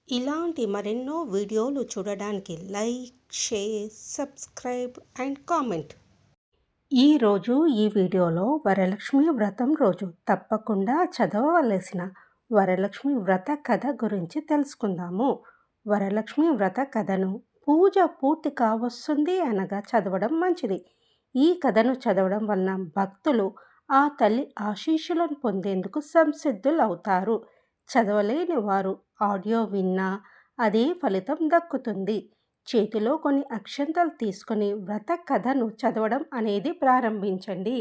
ఇలాంటి మరెన్నో వీడియోలు చూడడానికి like, share, subscribe and comment. ఈరోజు ఈ వీడియోలో వరలక్ష్మి వ్రతం రోజు తప్పకుండా చదవవలసిన వరలక్ష్మి వ్రత కథ గురించి తెలుసుకుందాము. వరలక్ష్మి వ్రత కథను పూజ పూర్తి కావస్తుంది అనగా చదవడం మంచిది. ఈ కథను చదవడం వలన భక్తులు ఆ తల్లి ఆశీస్సులను పొందేందుకు సంసిద్ధులవుతారు. చదవలేని వారు ఆడియో విన్నా అదే ఫలితం దక్కుతుంది. చేతిలో కొన్ని అక్షంతలు తీసుకొని వ్రత కథను చదవడం అనేది ప్రారంభించండి.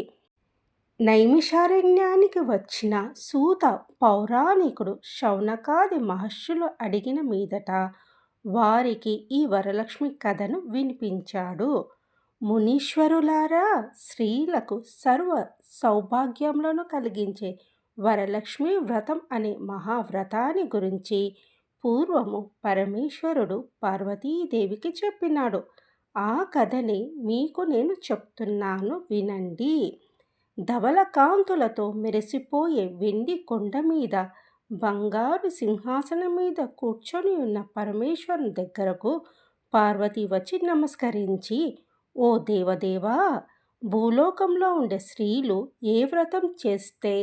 నైమిషారణ్యానికి వచ్చిన సూత పౌరాణికుడు శౌనకాది మహర్షులు అడిగిన మీదట వారికి ఈ వరలక్ష్మి కథను వినిపించాడు. మునీశ్వరులారా, స్త్రీలకు సర్వ సౌభాగ్యములను కలిగించే వరలక్ష్మి వ్రతం అనే మహావ్రతాన్ని గురించి పూర్వము పరమేశ్వరుడు పార్వతీదేవికి చెప్పినాడు. ఆ కథని మీకు నేను చెప్తున్నాను, వినండి. ధవల కాంతులతో మెరిసిపోయే వెండి కొండ మీద బంగారు సింహాసనం మీద కూర్చొని ఉన్న పరమేశ్వరుని దగ్గరకు పార్వతి వచ్చి నమస్కరించి, ఓ దేవదేవా, భూలోకంలో ఉండే స్త్రీలు ఏ వ్రతం చేస్తే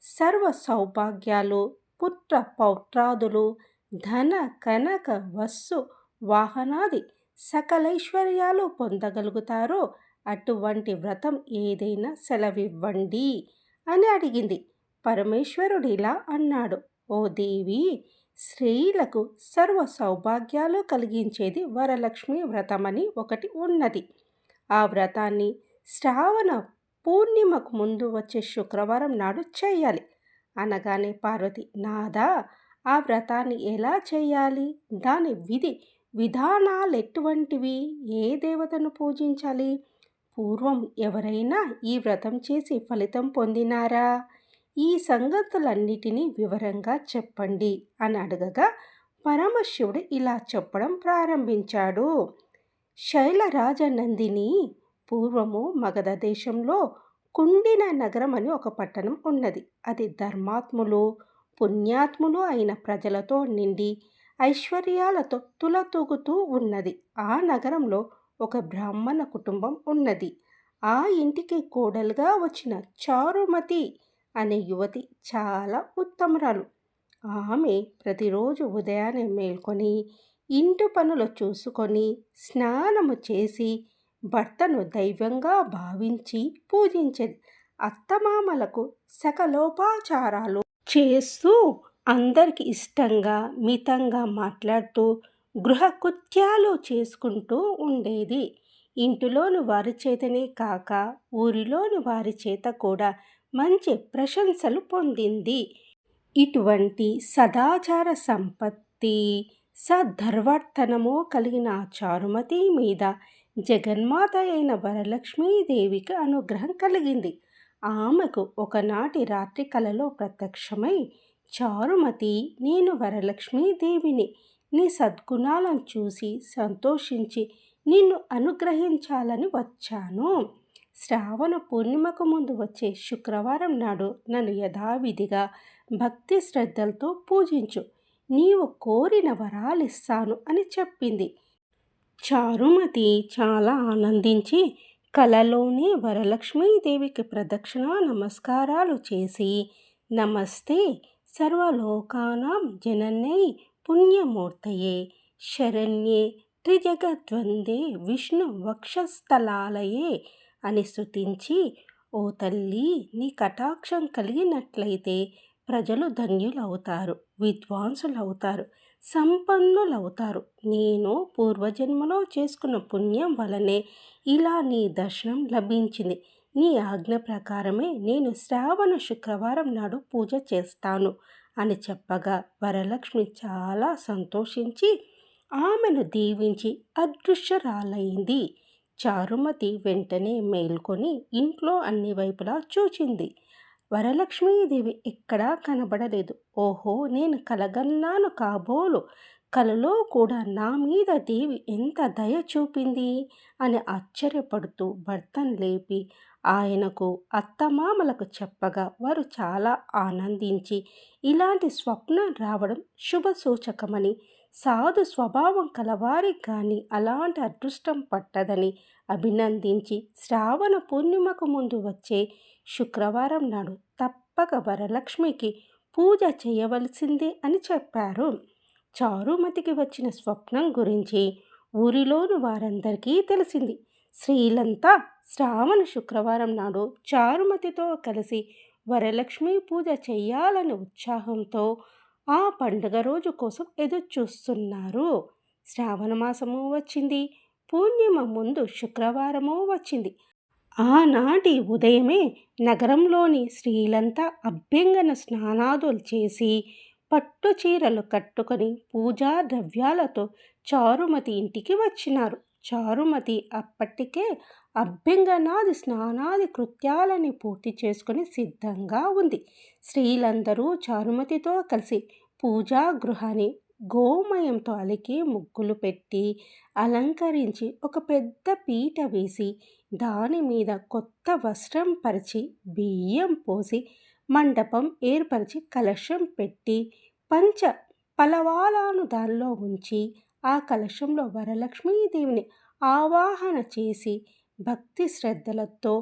సర్వ సౌభాగ్యాలు, పుత్ర పౌత్రాదులు, ధన కనక వస్సు వాహనాది సకలైశ్వర్యాలు పొందగలుగుతారో అటువంటి వ్రతం ఏదైనా సెలవివ్వండి అని అడిగింది. పరమేశ్వరుడు ఇలా అన్నాడు, ఓ దేవి, స్త్రీలకు సర్వ సౌభాగ్యాలు కలిగించేది వరలక్ష్మి వ్రతమని ఒకటి ఉన్నది. ఆ వ్రతాన్ని శ్రావణ పూర్ణిమకు ముందు వచ్చే శుక్రవారం నాడు చేయాలి. అనగానే పార్వతి, నాదా, ఆ వ్రతాన్ని ఎలా చేయాలి? దాని విధి విధానాలు ఎటువంటివి? ఏ దేవతను పూజించాలి? పూర్వం ఎవరైనా ఈ వ్రతం చేసి ఫలితం పొందినారా? ఈ సంగతులన్నిటినీ వివరంగా చెప్పండి అని అడగగా పరమశివుడు ఇలా చెప్పడం ప్రారంభించాడు. శైలరాజనందిని, పూర్వము మగధ దేశంలో కుండిన నగరం అని ఒక పట్టణం ఉన్నది. అది ధర్మాత్ములు, పుణ్యాత్ములు అయిన ప్రజలతో నిండి ఐశ్వర్యాలతో తులతూగుతూ ఉన్నది. ఆ నగరంలో ఒక బ్రాహ్మణ కుటుంబం ఉన్నది. ఆ ఇంటికి కోడలుగా వచ్చిన చారుమతి అనే యువతి చాలా ఉత్తమురాలు. ఆమె ప్రతిరోజు ఉదయాన్నే మేల్కొని ఇంటి పనులు చూసుకొని స్నానము చేసి భర్తను దైవంగా భావించి పూజించేది. అత్తమామలకు సకలోపచారాలు చేస్తూ అందరికి ఇష్టంగా మితంగా మాట్లాడుతూ గృహకృత్యాలు చేసుకుంటూ ఉండేది. ఇంటిలోని వారి చేతనే కాక ఊరిలోని వారి చేత కూడా మంచి ప్రశంసలు పొందింది. ఇటువంటి సదాచార సంపత్తి, సద్ధర్వర్తనము కలిగిన చారుమతి మీద జగన్మాత అయిన వరలక్ష్మీదేవికి అనుగ్రహం కలిగింది. ఆమెకు ఒకనాటి రాత్రి కలలో ప్రత్యక్షమై, చారుమతి, నేను వరలక్ష్మీదేవిని, నీ సద్గుణాలను చూసి సంతోషించి నిన్ను అనుగ్రహించాలని వచ్చాను. శ్రావణ పూర్ణిమకు ముందు వచ్చే శుక్రవారం నాడు నన్ను యథావిధిగా భక్తి శ్రద్ధలతో పూజించు, నీవు కోరిన వరాలిస్తాను అని చెప్పింది. చారుమతి చాలా ఆనందించి కలలోనే వరలక్ష్మీదేవికి ప్రదక్షిణ నమస్కారాలు చేసి, నమస్తే సర్వలోకానాం జనన్యై పుణ్యమూర్తయే శరణ్యే త్రిజగద్వందే విష్ణు వక్షస్థలాలయే అని స్తుతించి, ఓ తల్లి, నీ కటాక్షం కలిగినట్లయితే ప్రజలు ధన్యులవుతారు, విద్వాంసులవుతారు, సంపన్నులవుతారు. నేను పూర్వజన్మలో చేసుకున్న పుణ్యం వలనే ఇలా నీ దర్శనం లభించింది. నీ ఆజ్ఞ ప్రకారమే నేను శ్రావణ శుక్రవారం నాడు పూజ చేస్తాను అని చెప్పగా వరలక్ష్మి చాలా సంతోషించి ఆమెను దీవించి అదృశ్యరాలైంది. చారుమతి వెంటనే మేల్కొని ఇంట్లో అన్ని వైపులా చూచింది. వరలక్ష్మీదేవి ఎక్కడా కనబడలేదు. ఓహో, నేను కలగన్నాను కాబోలు, కలలో కూడా నా మీద దేవి ఎంత దయ చూపింది అని ఆశ్చర్యపడుతూ భర్తను లేపి ఆయనకు అత్తమామలకు చెప్పగా వారు చాలా ఆనందించి ఇలాంటి స్వప్నం రావడం శుభ సూచకమని, సాధు స్వభావం కలవారికి కానీ అలాంటి అదృష్టం పట్టదని అభినందించి శ్రావణ పూర్ణిమకు ముందు వచ్చే శుక్రవారం నాడు తప్పక వరలక్ష్మికి పూజ చేయవలసిందే అని చెప్పారు. చారుమతికి వచ్చిన స్వప్నం గురించి ఊరిలోని వారందరికీ తెలిసింది. స్త్రీలంతా శ్రావణ శుక్రవారం నాడు చారుమతితో కలిసి వరలక్ష్మి పూజ చెయ్యాలని ఉత్సాహంతో ఆ పండుగ రోజు కోసం ఎదురు చూస్తున్నారు. శ్రావణ మాసము వచ్చింది. పూర్ణిమ ముందు శుక్రవారము వచ్చింది. ఆనాటి ఉదయమే నగరంలోని స్త్రీలంతా అభ్యంగన స్నానాదులు చేసి పట్టు చీరలు కట్టుకొని పూజా ద్రవ్యాలతో చారుమతి ఇంటికి వచ్చినారు. చారుమతి అప్పటికే అభ్యంగనాది స్నానాది కృత్యాలని పూర్తి చేసుకొని సిద్ధంగా ఉంది. స్త్రీలందరూ చారుమతితో కలిసి పూజా గృహాన్ని గోమయంతో అలికి ముగ్గులు పెట్టి అలంకరించి ఒక పెద్ద పీట వేసి దాని మీద కొత్త వస్త్రం పరిచి బియ్యం పోసి మండపం ఏర్పరిచి కలశం పెట్టి పంచ పలవాలను దానిలో ఉంచి ఆ కలశంలో వరలక్ష్మీదేవిని ఆవాహన చేసి భక్తి శ్రద్ధలతో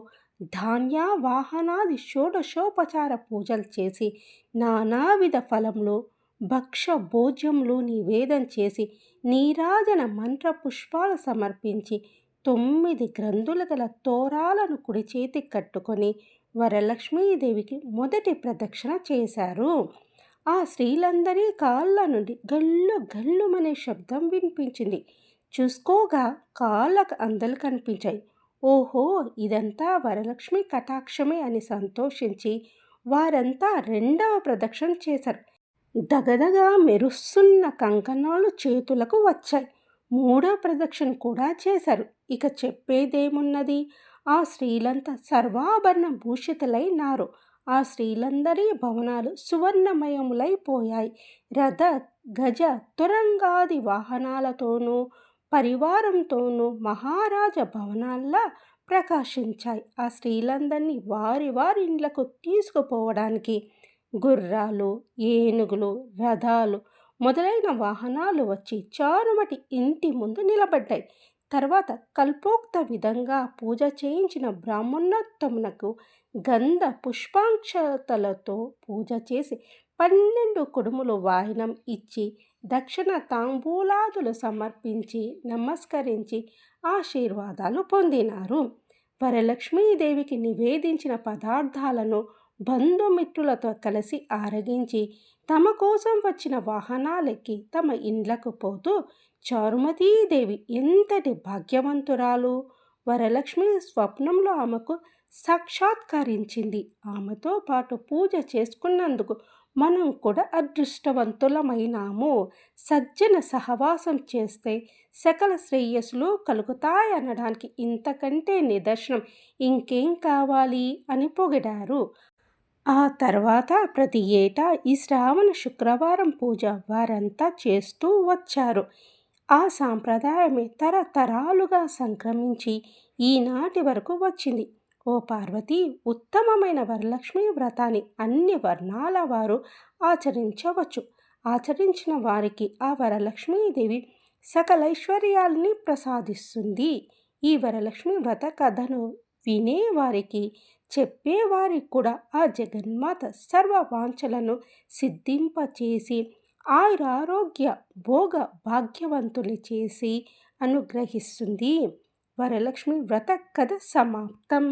ధాన్య వాహనాది షోడశోపచార పూజలు చేసి నానావిధ ఫలములు భక్ష భోజ్యములు నివేదన చేసి నీరాజన మంత్ర పుష్పాలు సమర్పించి 9 గ్రంథులు గల తోరాలను కుడి చేతికి కట్టుకొని వరలక్ష్మీదేవికి మొదటి ప్రదక్షిణ చేశారు. ఆ స్త్రీలందరి కాళ్ళ నుండి గల్లు గల్లుమనే శబ్దం వినిపించింది. చూసుకోగా కాళ్ళకు అందలు కనిపించాయి. ఓహో, ఇదంతా వరలక్ష్మి కటాక్షమే అని సంతోషించి వారంతా రెండవ ప్రదక్షిణ చేశారు. దగదగ మెరుస్తున్న కంకణాలు చేతులకు వచ్చాయి. మూడవ ప్రదక్షిణ కూడా చేశారు. ఇక చెప్పేదేమున్నది, ఆ స్త్రీలంతా సర్వాభరణ భూషితులైనారు. ఆ స్త్రీలందరి భవనాలు సువర్ణమయములైపోయాయి. రథ గజ తురంగాది వాహనాలతోనూ పరివారంతోనూ మహారాజ భవనాల్లా ప్రకాశించాయి. ఆ స్త్రీలందరినీ వారి వారి ఇండ్లకు తీసుకుపోవడానికి గుర్రాలు, ఏనుగులు, రథాలు మొదలైన వాహనాలు వచ్చి చారుమతి ఇంటి ముందు నిలబడ్డాయి. తర్వాత కల్పోక్త విధంగా పూజ చేయించిన బ్రాహ్మణోత్తమునకు గంధ పుష్పాక్షతలతో పూజ చేసి 12 కుడుములు వాయినం ఇచ్చి దక్షిణ తాంబూలాదులు సమర్పించి నమస్కరించి ఆశీర్వాదాలు పొందినారు. వరలక్ష్మీదేవికి నివేదించిన పదార్థాలను బంధుమిత్రులతో కలిసి ఆరగించి తమ కోసం వచ్చిన వాహనాలెక్కి తమ ఇండ్లకు పోతూ చారుమతీదేవి ఎంతటి భాగ్యవంతురాలు! వరలక్ష్మి స్వప్నంలో ఆమెకు సాక్షాత్కరించింది. ఆమెతో పాటు పూజ చేసుకున్నందుకు మనం కూడా అదృష్టవంతులమైనాము. సజ్జన సహవాసం చేస్తే సకల శ్రేయస్సులు కలుగుతాయనడానికి ఇంతకంటే నిదర్శనం ఇంకేం కావాలి అని పొగిడారు. ఆ తర్వాత ప్రతి ఏటా ఈ శ్రావణ శుక్రవారం పూజ వారంతా చేస్తూ వచ్చారు. ఆ సాంప్రదాయమే తరతరాలుగా సంక్రమించి ఈనాటి వరకు వచ్చింది. ఓ పార్వతి, ఉత్తమమైన వరలక్ష్మి వ్రతాన్ని అన్ని వర్ణాల వారు ఆచరించవచ్చు. ఆచరించిన వారికి ఆ వరలక్ష్మీదేవి సకలైశ్వర్యాల్ని ప్రసాదిస్తుంది. ఈ వరలక్ష్మి వ్రత కథను వినేవారికి చెప్పేవారికి కూడా ఆ జగన్మాత సర్వ వాంఛలను సిద్ధింపచేసి ఆయురారోగ్య భోగ భాగ్యవంతులు చేసి అనుగ్రహిస్తుంది. వరలక్ష్మి వ్రత కథ సమాప్తం.